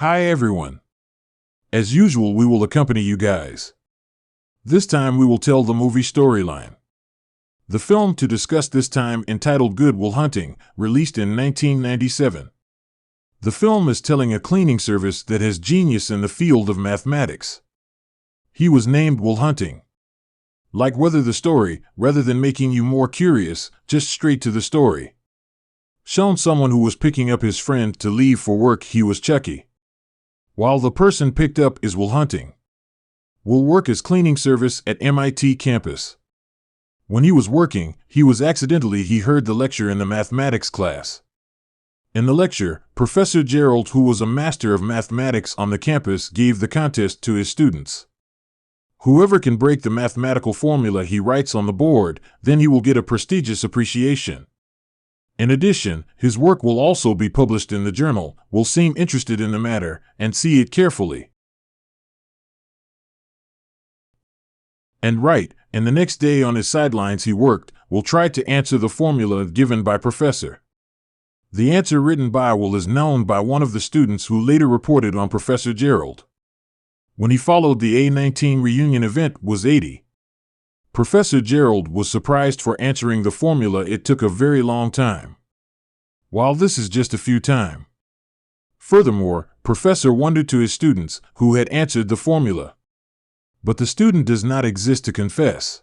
Hi everyone. As usual, we will accompany you guys. This time we will tell the movie storyline. The film to discuss this time, entitled Good Will Hunting, released in 1997. The film is telling a cleaning service that has genius in the field of mathematics. He was named Will Hunting. Like Weather the story, rather than making you more curious, just straight to the story. Shown someone who was picking up his friend to leave for work. He was Chucky, while the person picked up is Will Hunting. Will work as cleaning service at MIT campus. When he was working, he heard the lecture in the mathematics class. In the lecture, Professor Gerald, who was a master of mathematics on the campus, gave the contest to his students. Whoever can break the mathematical formula he writes on the board, then he will get a prestigious appreciation. In addition, his work will also be published in the journal. Will seem interested in the matter and see it carefully. And the next day on his sidelines he worked, will try to answer the formula given by Professor. The answer written by Will is known by one of the students who later reported on Professor Gerald. When he followed the A19 reunion event was 80. Professor Gerald was surprised for answering the formula. It took a very long time, while this is just a few time. Furthermore, Professor wondered to his students who had answered the formula. But the student does not exist to confess.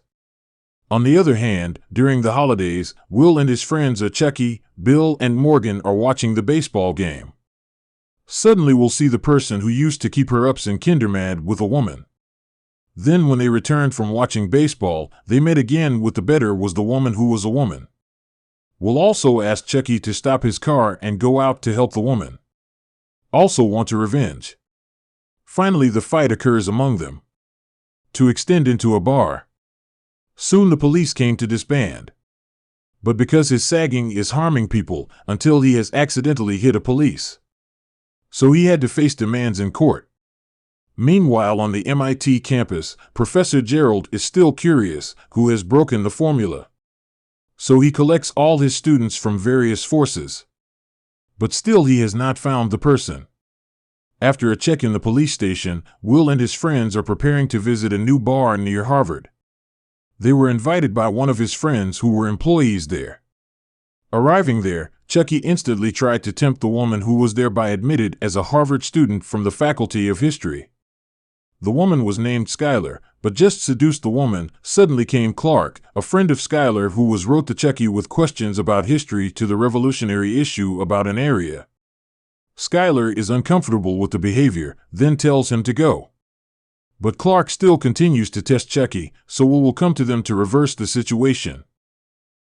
On the other hand, during the holidays, Will and his friends Chucky, Bill, and Morgan are watching the baseball game. Suddenly we'll see the person who used to keep her ups in Kindermad with a woman. Then when they returned from watching baseball, they met again with the better was the woman who was a woman. Will also ask Chucky to stop his car and go out to help the woman. Also want to revenge. Finally the fight occurs among them, to extend into a bar. Soon the police came to disband. But because his sagging is harming people until he has accidentally hit a police. So he had to face demands in court. Meanwhile on the MIT campus, Professor Gerald is still curious who has broken the formula. So he collects all his students from various forces. But still he has not found the person. After a check in the police station, Will and his friends are preparing to visit a new bar near Harvard. They were invited by one of his friends who were employees there. Arriving there, Chucky instantly tried to tempt the woman who was there by admitted as a Harvard student from the Faculty of History. The woman was named Skylar, but just seduced the woman. Suddenly came Clark, a friend of Skylar who wrote to Chucky with questions about history to the revolutionary issue about an area. Skylar is uncomfortable with the behavior, then tells him to go. But Clark still continues to test Chucky, so Will come to them to reverse the situation.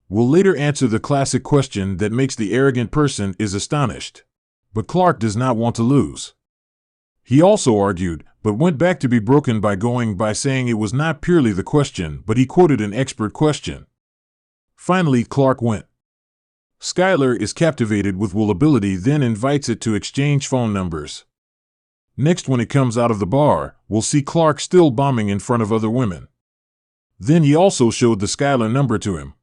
Will later answer the classic question that makes the arrogant person is astonished. But Clark does not want to lose. He also argued, but went back to be broken by saying it was not purely the question, but he quoted an expert question. Finally Clark went. Skylar is captivated with Will's ability, then invites it to exchange phone numbers. Next, when it comes out of the bar, we'll see Clark still bombing in front of other women. Then he also showed the Skylar number to him.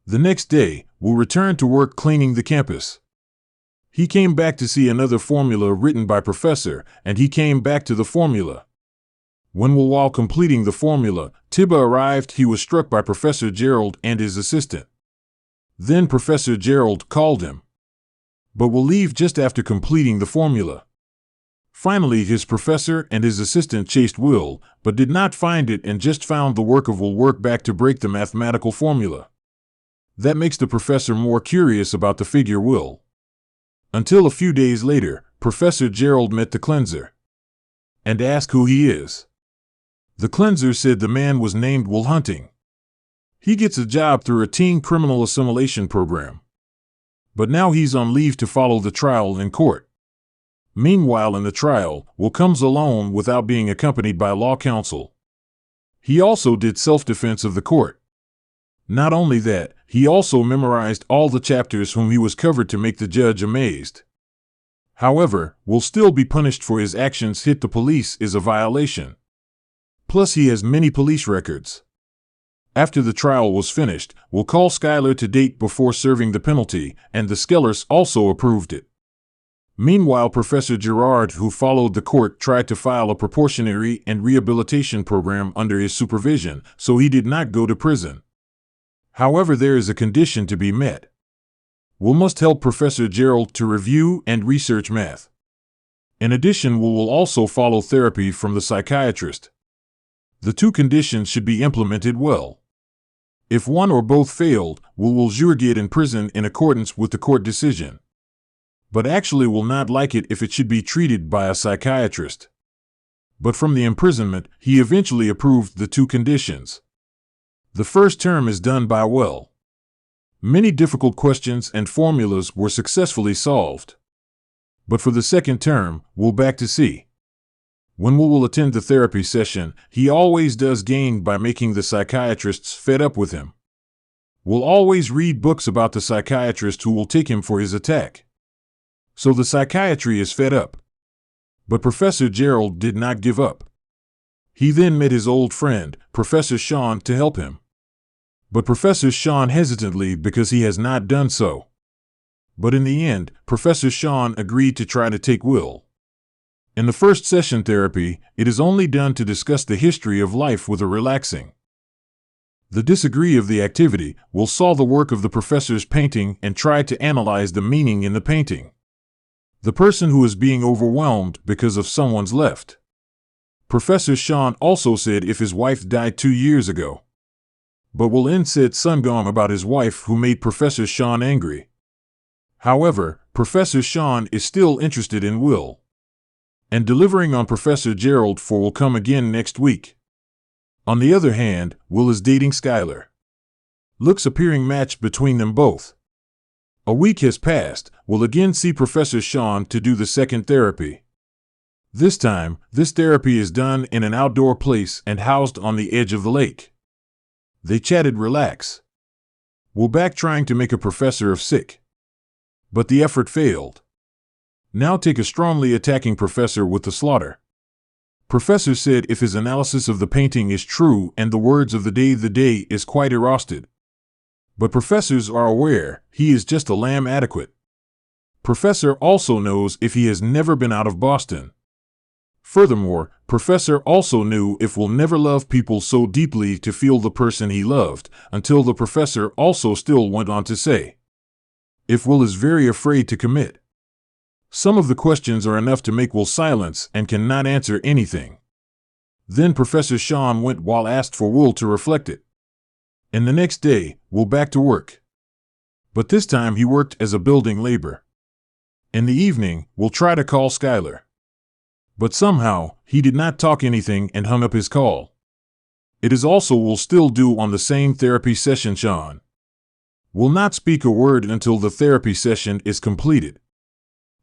The next day, Will returned to work cleaning the campus. He came back to see another formula written by Professor, and he came back to the formula. When Will, while completing the formula, Tibba arrived, he was struck by Professor Gerald and his assistant. Then Professor Gerald called him, but will leave just after completing the formula. Finally his professor and his assistant chased Will, but did not find it and just found the work of Will work back to break the mathematical formula. That makes the professor more curious about the figure Will. Until a few days later, Professor Gerald met the cleanser and asked who he is. The cleanser said the man was named Will Hunting. He gets a job through a teen criminal assimilation program. But now he's on leave to follow the trial in court. Meanwhile in the trial, Will comes alone without being accompanied by law counsel. He also did self-defense of the court. Not only that, he also memorized all the chapters whom he was covered to make the judge amazed. However, Will still be punished for his actions. Hit the police is a violation. Plus he has many police records. After the trial was finished, Will call Skylar to date before serving the penalty, and the Skellers also approved it. Meanwhile, Professor Gerard, who followed the court, tried to file a probationary and rehabilitation program under his supervision, so he did not go to prison. However, there is a condition to be met. Will must help Professor Gerald to review and research math. In addition, will also follow therapy from the psychiatrist. The two conditions should be implemented well. If one or both failed, will get in prison in accordance with the court decision. But actually will not like it if it should be treated by a psychiatrist. But from the imprisonment, he eventually approved the two conditions. The first term is done by Will. Many difficult questions and formulas were successfully solved. But for the second term, Will back to C. When Will attend the therapy session, he always does gain by making the psychiatrists fed up with him. Will always read books about the psychiatrist who will take him for his attack. So the psychiatry is fed up. But Professor Gerald did not give up. He then met his old friend, Professor Sean, to help him. But Professor Sean hesitantly because he has not done so. But in the end, Professor Sean agreed to try to take Will. In the first session therapy, it is only done to discuss the history of life with a relaxing. The disagree of the activity will saw the work of the professor's painting and try to analyze the meaning in the painting. The person who is being overwhelmed because of someone's left. Professor Sean also said if his wife died 2 years ago. But Will then said Sungam about his wife who made Professor Sean angry. However, Professor Sean is still interested in Will. And delivering on Professor Gerald for will come again next week. On the other hand, Will is dating Skylar. Looks appearing match between them both. A week has passed, Will again see Professor Sean to do the second therapy. This time, this therapy is done in an outdoor place and housed on the edge of the lake. They chatted relax. Will back trying to make a professor of sick. But the effort failed. Now take a strongly attacking professor with the slaughter. Professor said if his analysis of the painting is true and the words of the day is quite erosted. But professors are aware he is just a lamb adequate. Professor also knows if he has never been out of Boston. Furthermore, Professor also knew if will never love people so deeply to feel the person he loved, until the professor also still went on to say, if Will is very afraid to commit. Some of the questions are enough to make Will silence and cannot answer anything. Then Professor Sean went while asked for Will to reflect it. And the next day, Will back to work. But this time he worked as a building labor. In the evening, Will try to call Skylar. But somehow, he did not talk anything and hung up his call. It is also Will still do on the same therapy session. Sean will not speak a word until the therapy session is completed.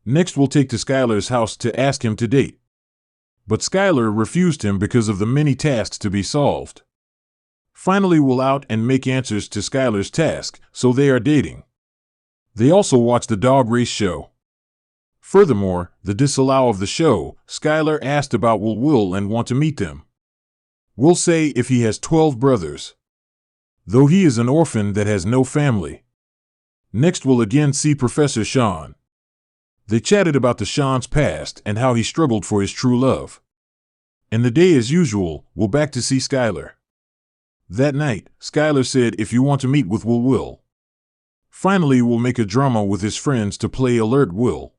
Next, Will take to Skylar's house to ask him to date. But Skylar refused him because of the many tasks to be solved. Finally, Will out and make answers to Skylar's task, so they are dating. They also watch the dog race show. Furthermore, the disallow of the show, Skylar asked about Will and want to meet them. Will say if he has 12 brothers. Though he is an orphan that has no family. Next, Will again see Professor Sean. They chatted about the Sean's past and how he struggled for his true love. And the day as usual, Will back to see Skylar. That night, Skylar said if you want to meet with Will. Finally, Will make a drama with his friends to play alert Will.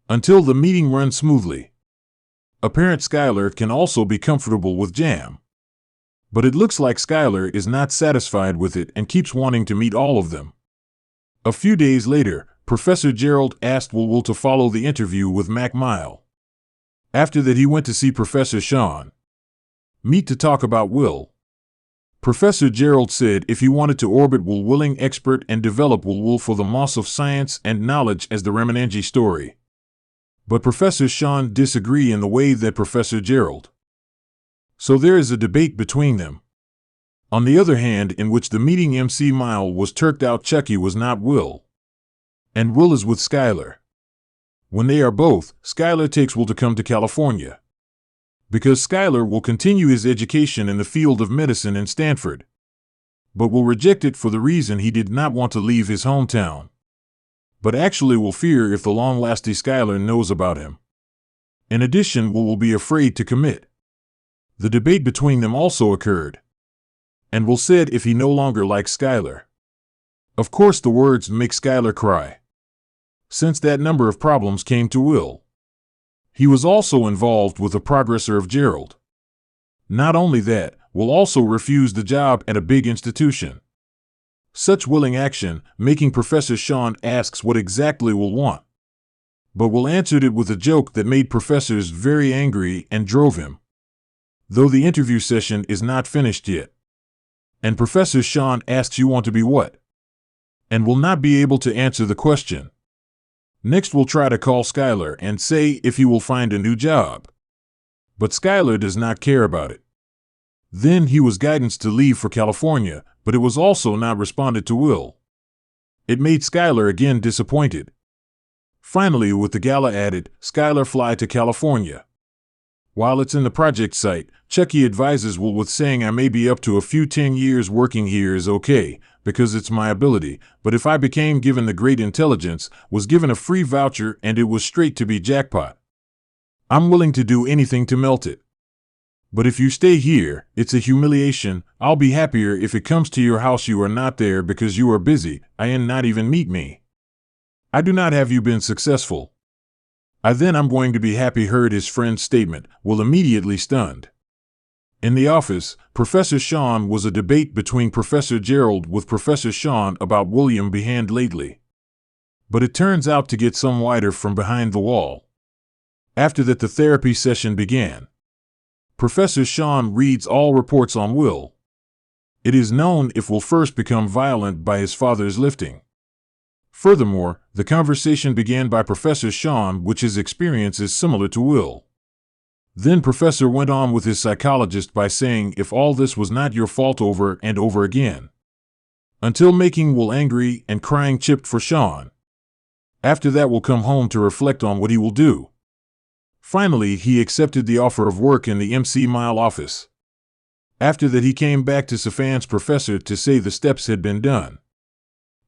Until the meeting runs smoothly. Apparent Skylar can also be comfortable with Jam. But it looks like Skylar is not satisfied with it and keeps wanting to meet all of them. A few days later, Professor Gerald asked Will to follow the interview with Mac Mile. After that, he went to see Professor Sean. Meet to talk about Will. Professor Gerald said if he wanted to orbit Will willing expert and develop Will for the moss of science and knowledge as the Ramananji story. But Professor Sean disagree in the way that Professor Gerald. So there is a debate between them. On the other hand, in which the meeting MC Mile was turked out, Chucky was not Will. And Will is with Skylar. When they are both, Skylar takes Will to come to California. Because Skylar will continue his education in the field of medicine in Stanford. But will reject it for the reason he did not want to leave his hometown. but actually will fear if the long-lasting Skylar knows about him. In addition, will be afraid to commit. The debate between them also occurred, and Will said if he no longer likes Skylar. Of course, the words make Skylar cry, since that number of problems came to Will. He was also involved with the progressor of Gerald. Not only that, Will also refused the job at a big institution. Such willing action, making Professor Sean asks what exactly Will want. But Will answered it with a joke that made professors very angry and drove him. Though the interview session is not finished yet. And Professor Sean asks you want to be what? And will not be able to answer the question. Next we'll try to call Skylar and say if he will find a new job. But Skylar does not care about it. Then he was guidance to leave for California, but it was also not responded to Will. It made Skylar again disappointed. Finally, with the gala added, Skylar fly to California. While it's in the project site, Chucky advises Will with saying I may be up to a few 10 years working here is okay, because it's my ability, but if I became given the great intelligence, was given a free voucher and it was straight to be jackpot. I'm willing to do anything to melt it. But if you stay here, it's a humiliation. I'll be happier if it comes to your house you are not there because you are busy, and not even meet me. I do not have you been successful. I'm going to be happy heard his friend's statement, Will immediately stunned. In the office, Professor Sean was a debate between Professor Gerald with Professor Sean about William behind lately. But it turns out to get some wider from behind the wall. After that the therapy session began. Professor Sean reads all reports on Will. It is known if Will first become violent by his father's lifting. Furthermore, the conversation began by Professor Sean, which his experience is similar to Will. Then Professor went on with his psychologist by saying if all this was not your fault over and over again. Until making Will angry and crying chipped for Sean. After that Will come home to reflect on what he will do. Finally, he accepted the offer of work in the MC Mile office. After that he came back to Safan's professor to say the steps had been done.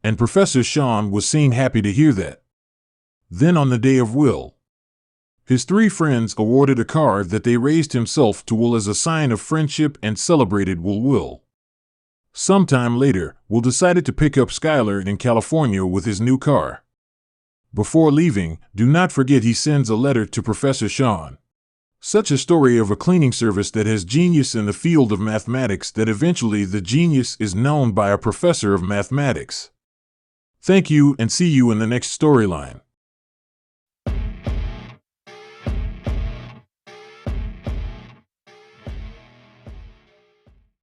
And Professor Sean was seen happy to hear that. Then on the day of Will, his three friends awarded a car that they raised himself to Will as a sign of friendship and celebrated Will. Sometime later, Will decided to pick up Skylar in California with his new car. Before leaving, do not forget he sends a letter to Professor Sean. Such a story of a cleaning service that has genius in the field of mathematics that eventually the genius is known by a professor of mathematics. Thank you and see you in the next storyline.